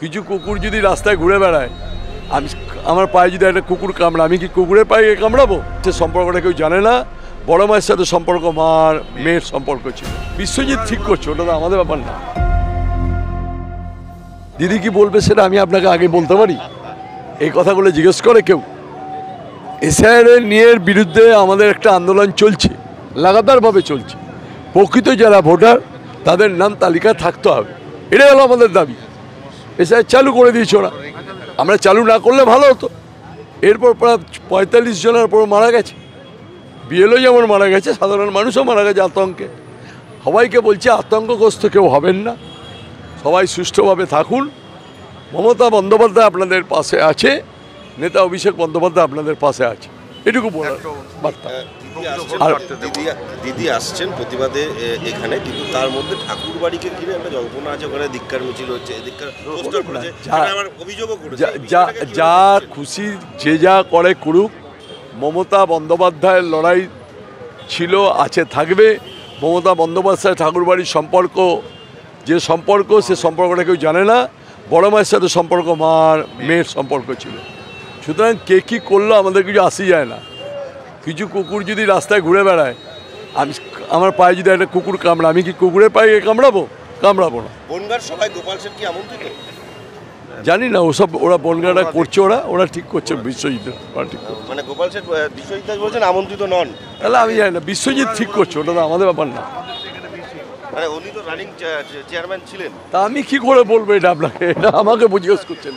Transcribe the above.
কিছু কুকুর যদি রাস্তায় ঘুরে বেড়ায়, আমি আমার পায়ে যদি একটা কুকুর কামড়ে, আমি কি কুকুরের পায়ে কামড়াবো? সে সম্পর্কটা কেউ জানে না। বড় মায়ের সাথে সম্পর্ক মার মেয়ের সম্পর্ক ছিল। বিশ্বজিৎ ঠিক করছে, ওটা তো আমাদের ব্যাপার না। দিদি কি বলবে সেটা আমি আপনাকে আগে বলতে পারি? এই কথাগুলো জিজ্ঞেস করে কেউ? এসআইআর নিয়ের বিরুদ্ধে আমাদের একটা আন্দোলন চলছে, লাগাতারভাবে চলছে। প্রকৃত যারা ভোটার তাদের নাম তালিকা থাকতে হবে, এটাই হলো আমাদের দাবি। এসআইআর চালু করে দিয়েছে ওরা, আমরা চালু না করলে ভালো হতো। এরপর প্রায় 45 জনের পর মারা গেছে, বিএলও যেমন মারা গেছে, সাধারণ মানুষও মারা গেছে আতঙ্কে। সবাইকে বলছে আতঙ্কগ্রস্ত কেউ হবেন না, সবাই সুষ্ঠুভাবে থাকুন। মমতা বন্দ্যোপাধ্যায় আপনাদের পাশে আছে, নেতা অভিষেক বন্দ্যোপাধ্যায় আপনাদের পাশে আছে, এটুকু বলার বার্তা। দিদি আসছেন প্রতিবাদে এখানে, কিন্তু তার মধ্যে ঠাকুর বাড়িকে ঘিরে একটা জল্পনা আছে, ওখানে ধিক্কার মিছিল হচ্ছে, যা খুশি যে যা করে করুক। মমতা বন্দ্যোপাধ্যায়ের লড়াই ছিল, আছে, থাকবে। মমতা বন্দ্যোপাধ্যায় ঠাকুর বাড়ির সম্পর্ক যে সম্পর্ক, সে সম্পর্কটা কেউ জানে না। বড় মায়ের সাথে সম্পর্ক মার মেয়ের সম্পর্ক ছিল। সুতরাং কে কী করলো আমাদের কিছু আসি যায় না। কিছু কুকুর যদি রাস্তায় ঘুরে বেড়ায়, আমি আমার পায়ে যদি একটা কুকুর কামড়ে, আমি কি কুকুরের পায়ে কামড়াবো? কামড়াবো না। বনগাঁর সবাই গোপাল সেন কি আমন্ত্রিত? জানি না, ওসব ওরা বনগাঁটা করছে, ওরা ঠিক করছে। বিশ্বজিৎ মানে গোপাল সেন বিশ্বজিৎ বলছেন আমন্ত্রিত নন, তাহলে আমি জানি না। বিশ্বজিৎ ঠিক করছে, ওটা তো আমাদের ব্যাপার না। মানে উনি তো রানিং চেয়ারম্যান ছিলেন। তা আমি কি করে বলবো এটা আপনাকে? এটা আমাকে জিজ্ঞেস করছেন।